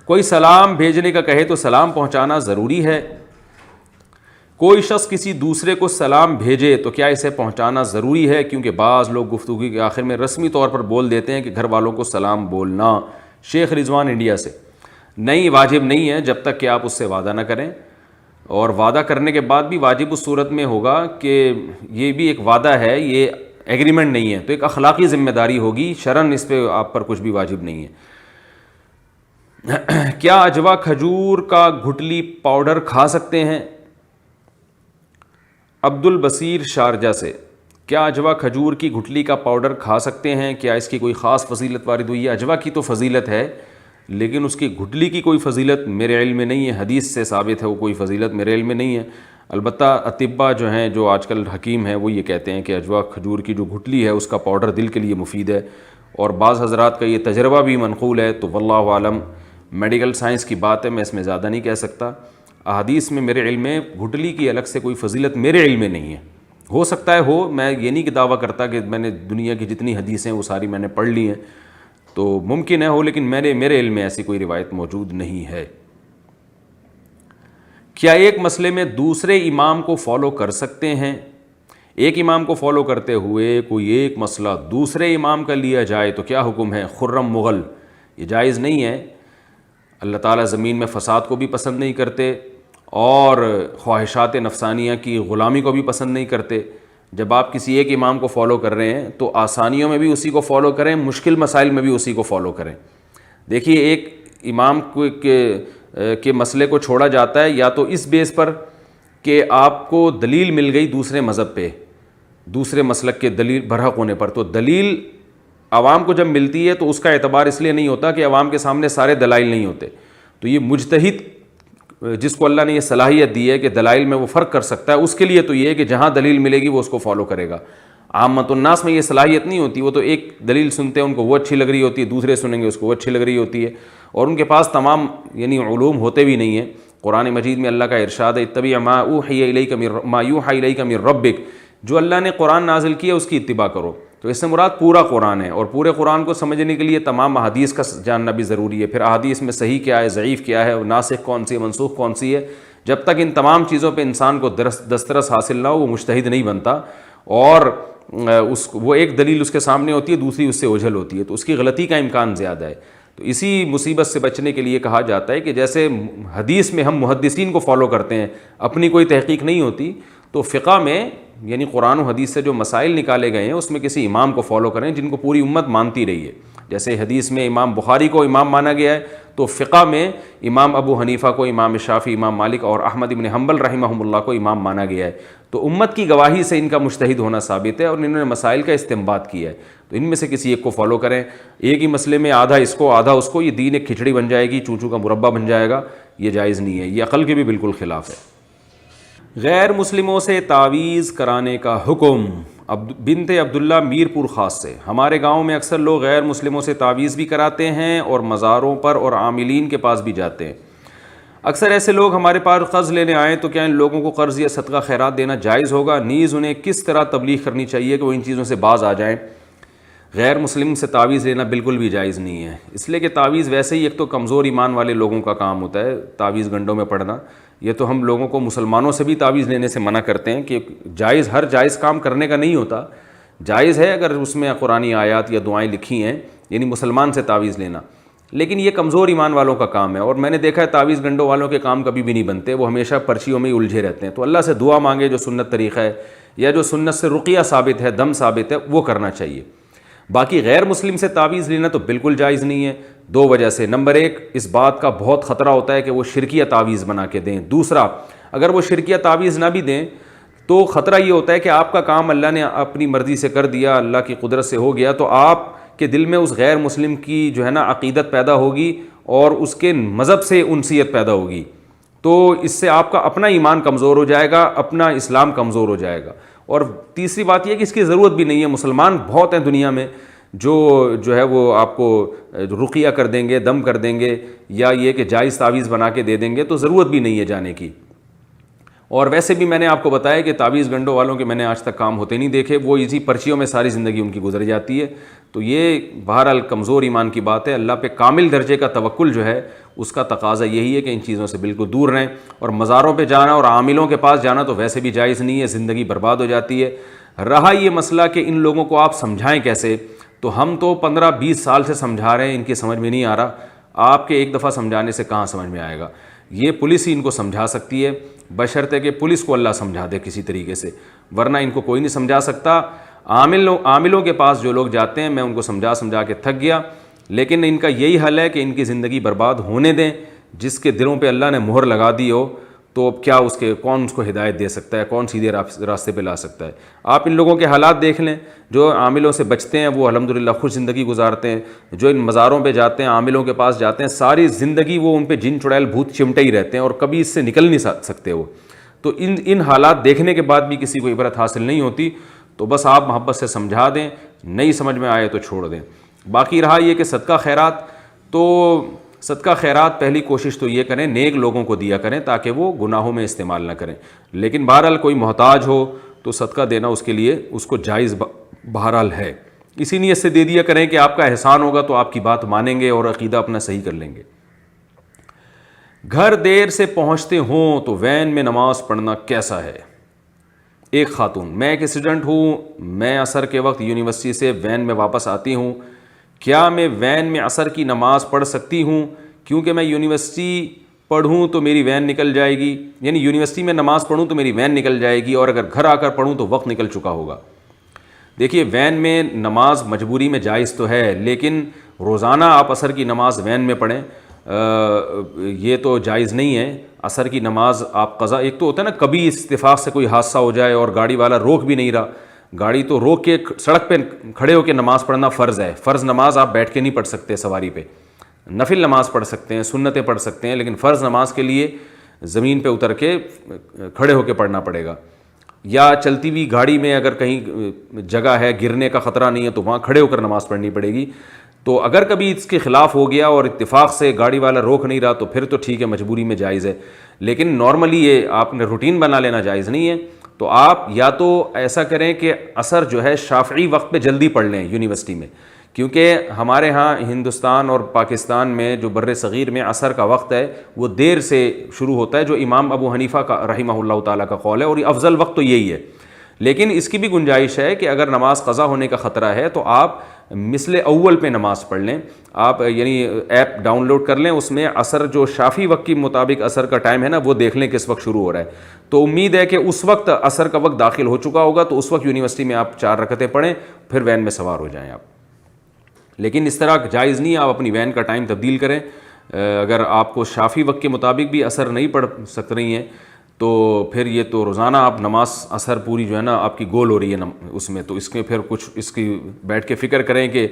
کوئی سلام بھیجنے کا کہے تو سلام پہنچانا ضروری ہے. کوئی شخص کسی دوسرے کو سلام بھیجے تو کیا اسے پہنچانا ضروری ہے؟ کیونکہ بعض لوگ گفتگو کے آخر میں رسمی طور پر بول دیتے ہیں کہ گھر والوں کو سلام بولنا. شیخ رضوان انڈیا سے. نہیں، واجب نہیں ہے جب تک کہ آپ اس سے وعدہ نہ کریں، اور وعدہ کرنے کے بعد بھی واجب اس صورت میں ہوگا کہ یہ بھی ایک وعدہ ہے، یہ ایگریمنٹ نہیں ہے، تو ایک اخلاقی ذمہ داری ہوگی، شرعاً اس پہ آپ پر کچھ بھی واجب نہیں ہے. کیا اجوا کھجور کا گٹھلی پاؤڈر کھا سکتے ہیں؟ عبد البصیر شارجہ سے. کیا اجوا کھجور کی گٹھلی کا پاؤڈر کھا سکتے ہیں؟ کیا اس کی کوئی خاص فضیلت وارد ہوئی ہے؟ اجوا کی تو فضیلت ہے، لیکن اس کی گٹھلی کی کوئی فضیلت میرے علم میں نہیں ہے، حدیث سے ثابت ہے وہ کوئی فضیلت میرے علم میں نہیں ہے. البتہ اطباء جو ہیں، جو آج کل حکیم ہیں، وہ یہ کہتے ہیں کہ اجوا کھجور کی جو گٹھلی ہے اس کا پاؤڈر دل کے لیے مفید ہے، اور بعض حضرات کا یہ تجربہ بھی منقول ہے. تو واللہ عالم، میڈیکل سائنس کی بات ہے، میں اس میں زیادہ نہیں کہہ سکتا. احادیث میں میرے علم میں گٹھلی کی الگ سے کوئی فضیلت میرے علم میں نہیں ہے. ہو سکتا ہے ہو، میں یہ نہیں کہ دعویٰ کرتا کہ میں نے دنیا کی جتنی حدیثیں وہ ساری میں نے پڑھ لی ہیں، تو ممکن ہے ہو، لیکن میرے علم میں ایسی کوئی روایت موجود نہیں ہے. کیا ایک مسئلے میں دوسرے امام کو فالو کر سکتے ہیں؟ ایک امام کو فالو کرتے ہوئے کوئی ایک مسئلہ دوسرے امام کا لیا جائے تو کیا حکم ہے؟ خرم مغل. یہ جائز نہیں ہے. اللہ تعالیٰ زمین میں فساد کو بھی پسند نہیں کرتے، اور خواہشات نفسانیہ کی غلامی کو بھی پسند نہیں کرتے. جب آپ کسی ایک امام کو فالو کر رہے ہیں تو آسانیوں میں بھی اسی کو فالو کریں، مشکل مسائل میں بھی اسی کو فالو کریں. دیکھیے، ایک امام کے مسئلے کو چھوڑا جاتا ہے یا تو اس بیس پر کہ آپ کو دلیل مل گئی دوسرے مذہب پہ، دوسرے مسلک کے دلیل برحق ہونے پر. تو دلیل عوام کو جب ملتی ہے تو اس کا اعتبار اس لیے نہیں ہوتا کہ عوام کے سامنے سارے دلائل نہیں ہوتے. تو یہ مجتہد جس کو اللہ نے یہ صلاحیت دی ہے کہ دلائل میں وہ فرق کر سکتا ہے، اس کے لیے تو یہ ہے کہ جہاں دلیل ملے گی وہ اس کو فالو کرے گا. عامت الناس میں یہ صلاحیت نہیں ہوتی. وہ تو ایک دلیل سنتے ہیں، ان کو وہ اچھی لگ رہی ہوتی ہے، دوسرے سنیں گے اس کو وہ اچھی لگ رہی ہوتی ہے، اور ان کے پاس تمام علوم ہوتے بھی نہیں ہیں. قرآن مجید میں اللہ کا ارشاد ہے، اتبع ما اوحی الیک من ربک، جو اللہ نے قرآن نازل کیا اس کی اتباع کرو. تو اس سے مراد پورا قرآن ہے، اور پورے قرآن کو سمجھنے کے لیے تمام احادیث کا جاننا بھی ضروری ہے. پھر احادیث میں صحیح کیا ہے، ضعیف کیا ہے، ناسخ کون سی ہے، منسوخ کون سی ہے. جب تک ان تمام چیزوں پہ انسان کو دسترس حاصل نہ ہو وہ مجتہد نہیں بنتا. اور وہ ایک دلیل اس کے سامنے ہوتی ہے، دوسری اس سے اوجھل ہوتی ہے، تو اس کی غلطی کا امکان زیادہ ہے. تو اسی مصیبت سے بچنے کے لیے کہا جاتا ہے کہ جیسے حدیث میں ہم محدثین کو فالو کرتے ہیں، اپنی کوئی تحقیق نہیں ہوتی، تو فقہ میں قرآن و حدیث سے جو مسائل نکالے گئے ہیں اس میں کسی امام کو فالو کریں جن کو پوری امت مانتی رہی ہے. جیسے حدیث میں امام بخاری کو امام مانا گیا ہے، تو فقہ میں امام ابو حنیفہ کو، امام شافعی، امام مالک اور احمد بن حنبل رحمہم اللہ کو امام مانا گیا ہے. تو امت کی گواہی سے ان کا مجتہد ہونا ثابت ہے، اور انہوں نے مسائل کا استنباط کیا ہے. تو ان میں سے کسی ایک کو فالو کریں. ایک ہی مسئلے میں آدھا اس کو آدھا اس کو، یہ دین ایک کھچڑی بن جائے گی، چونچو کا مربع بن جائے گا. یہ جائز نہیں ہے، یہ عقل کے بھی بالکل خلاف ہے. غیر مسلموں سے تعویذ کرانے کا حکم. بنت عبداللہ میرپور خاص سے. ہمارے گاؤں میں اکثر لوگ غیر مسلموں سے تعویذ بھی کراتے ہیں اور مزاروں پر اور عاملین کے پاس بھی جاتے ہیں. اکثر ایسے لوگ ہمارے پاس قرض لینے آئیں تو کیا ان لوگوں کو قرض یا صدقہ خیرات دینا جائز ہوگا؟ نیز انہیں کس طرح تبلیغ کرنی چاہیے کہ وہ ان چیزوں سے باز آ جائیں؟ غیر مسلم سے تعویذ لینا بالکل بھی جائز نہیں ہے، اس لیے کہ تعویذ ویسے ہی ایک تو کمزور ایمان والے لوگوں کا کام ہوتا ہے، تعویذ گنڈوں میں پڑھنا. یہ تو ہم لوگوں کو مسلمانوں سے بھی تعویذ لینے سے منع کرتے ہیں کہ جائز ہر جائز کام کرنے کا نہیں ہوتا. جائز ہے اگر اس میں قرآنی آیات یا دعائیں لکھی ہیں، مسلمان سے تعویذ لینا، لیکن یہ کمزور ایمان والوں کا کام ہے. اور میں نے دیکھا ہے تعویذ گنڈوں والوں کے کام کبھی بھی نہیں بنتے، وہ ہمیشہ پرچیوں میں ہی الجھے رہتے ہیں. تو اللہ سے دعا مانگے، جو سنت طریقہ ہے یا جو سنت سے رقیہ ثابت ہے، دم ثابت ہے، وہ کرنا چاہیے. باقی غیر مسلم سے تعویذ لینا تو بالکل جائز نہیں ہے، دو وجہ سے. نمبر ایک، اس بات کا بہت خطرہ ہوتا ہے کہ وہ شرکیہ تعویذ بنا کے دیں. دوسرا، اگر وہ شرکیہ تعویذ نہ بھی دیں تو خطرہ یہ ہوتا ہے کہ آپ کا کام اللہ نے اپنی مرضی سے کر دیا، اللہ کی قدرت سے ہو گیا، تو آپ کے دل میں اس غیر مسلم کی عقیدت پیدا ہوگی اور اس کے مذہب سے انسیت پیدا ہوگی. تو اس سے آپ کا اپنا ایمان کمزور ہو جائے گا، اپنا اسلام کمزور ہو جائے گا. اور تیسری بات یہ کہ اس کی ضرورت بھی نہیں ہے. مسلمان بہت ہیں دنیا میں جو ہے وہ آپ کو رقیہ کر دیں گے، دم کر دیں گے، یا یہ کہ جائز تعویذ بنا کے دے دیں گے، تو ضرورت بھی نہیں ہے جانے کی. اور ویسے بھی میں نے آپ کو بتایا کہ تعویذ گنڈوں والوں کے میں نے آج تک کام ہوتے نہیں دیکھے, وہ اسی پرچیوں میں ساری زندگی ان کی گزر جاتی ہے. تو یہ بہرحال کمزور ایمان کی بات ہے. اللہ پہ کامل درجے کا توکل جو ہے اس کا تقاضا یہی ہے کہ ان چیزوں سے بالکل دور رہیں. اور مزاروں پہ جانا اور عاملوں کے پاس جانا تو ویسے بھی جائز نہیں ہے, زندگی برباد ہو جاتی ہے. رہا یہ مسئلہ کہ ان لوگوں کو آپ سمجھائیں کیسے, تو ہم تو 15-20 سال سے سمجھا رہے ہیں, ان کی سمجھ میں نہیں آ رہا. آپ کے ایک دفعہ سمجھانے سے کہاں سمجھ میں آئے گا. یہ پولیس ہی ان کو سمجھا سکتی ہے, بشرطے کہ پولیس کو اللہ سمجھا دے کسی طریقے سے, ورنہ ان کو کوئی نہیں سمجھا سکتا. عاملوں کے پاس جو لوگ جاتے ہیں میں ان کو سمجھا کے تھک گیا, لیکن ان کا یہی حل ہے کہ ان کی زندگی برباد ہونے دیں. جس کے دلوں پہ اللہ نے مہر لگا دی ہو تو اب کیا کون اس کو ہدایت دے سکتا ہے, کون سیدھے راستے پہ لا سکتا ہے. آپ ان لوگوں کے حالات دیکھ لیں. جو عاملوں سے بچتے ہیں وہ الحمدللہ خوش زندگی گزارتے ہیں. جو ان مزاروں پہ جاتے ہیں, عاملوں کے پاس جاتے ہیں, ساری زندگی وہ ان پہ جن چڑیل بھوت چمٹے ہی رہتے ہیں اور کبھی اس سے نکل نہیں سکتے وہ. تو ان حالات دیکھنے کے بعد بھی کسی کو عبرت حاصل نہیں ہوتی. تو بس آپ محبت سے سمجھا دیں, نہیں سمجھ میں آئے تو چھوڑ دیں. باقی رہا یہ کہ صدقہ خیرات, تو صدقہ خیرات پہلی کوشش تو یہ کریں نیک لوگوں کو دیا کریں تاکہ وہ گناہوں میں استعمال نہ کریں. لیکن بہرحال کوئی محتاج ہو تو صدقہ دینا اس کے لیے اس کو جائز بہرحال ہے. اسی نیت سے دے دیا کریں کہ آپ کا احسان ہوگا تو آپ کی بات مانیں گے اور عقیدہ اپنا صحیح کر لیں گے. گھر دیر سے پہنچتے ہوں تو وین میں نماز پڑھنا کیسا ہے؟ ایک خاتون: میں ایک اسٹوڈنٹ ہوں, میں عصر کے وقت یونیورسٹی سے وین میں واپس آتی ہوں, کیا میں وین میں عصر کی نماز پڑھ سکتی ہوں؟ کیونکہ میں یونیورسٹی پڑھوں تو میری وین نکل جائے گی, یعنی یونیورسٹی میں نماز پڑھوں تو میری وین نکل جائے گی, اور اگر گھر آ کر پڑھوں تو وقت نکل چکا ہوگا. دیکھیے, وین میں نماز مجبوری میں جائز تو ہے, لیکن روزانہ آپ عصر کی نماز وین میں پڑھیں یہ تو جائز نہیں ہے. عصر کی نماز آپ قضا, ایک تو ہوتا ہے نا کبھی اتفاق سے کوئی حادثہ ہو جائے اور گاڑی والا روک بھی نہیں رہا, گاڑی تو روک کے سڑک پہ کھڑے ہو کے نماز پڑھنا فرض ہے. فرض نماز آپ بیٹھ کے نہیں پڑھ سکتے سواری پہ, نفل نماز پڑھ سکتے ہیں, سنتیں پڑھ سکتے ہیں, لیکن فرض نماز کے لیے زمین پہ اتر کے کھڑے ہو کے پڑھنا پڑے گا. یا چلتی ہوئی گاڑی میں اگر کہیں جگہ ہے, گرنے کا خطرہ نہیں ہے, تو وہاں کھڑے ہو کر نماز پڑھنی پڑے گی. تو اگر کبھی اس کے خلاف ہو گیا اور اتفاق سے گاڑی والا روک نہیں رہا تو پھر تو ٹھیک ہے, مجبوری میں جائز ہے. لیکن نارملی یہ آپ نے روٹین بنا لینا جائز نہیں ہے. تو آپ یا تو ایسا کریں کہ عصر جو ہے شافعی وقت پہ جلدی پڑھ لیں یونیورسٹی میں, کیونکہ ہمارے ہاں ہندوستان اور پاکستان میں جو بر صغیر میں عصر کا وقت ہے وہ دیر سے شروع ہوتا ہے, جو امام ابو حنیفہ کا رحمہ اللہ تعالیٰ کا قول ہے, اور افضل وقت تو یہی ہے. لیکن اس کی بھی گنجائش ہے کہ اگر نماز قضا ہونے کا خطرہ ہے تو آپ مثل اول پہ نماز پڑھ لیں. آپ یعنی ایپ ڈاؤن لوڈ کر لیں, اس میں عصر جو شافعی وقت کے مطابق عصر کا ٹائم ہے نا وہ دیکھ لیں کس وقت شروع ہو رہا ہے. تو امید ہے کہ اس وقت عصر کا وقت داخل ہو چکا ہوگا, تو اس وقت یونیورسٹی میں آپ 4 رکعتیں پڑھیں, پھر وین میں سوار ہو جائیں آپ. لیکن اس طرح جائز نہیں ہے آپ اپنی وین کا ٹائم تبدیل کریں. اگر آپ کو شافعی وقت کے مطابق بھی عصر نہیں پڑھ سک رہی ہیں تو پھر یہ تو روزانہ آپ نماز عصر پوری جو ہے نا آپ کی گول ہو رہی ہے اس میں, تو اس کے پھر کچھ اس کی بیٹھ کے فکر کریں کہ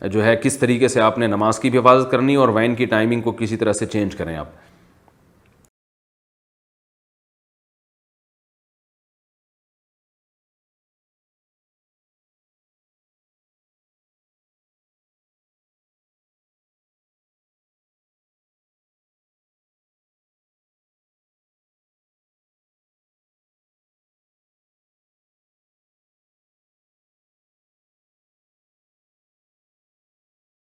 جو ہے کس طریقے سے آپ نے نماز کی بھی حفاظت کرنی اور وین کی ٹائمنگ کو کسی طرح سے چینج کریں آپ.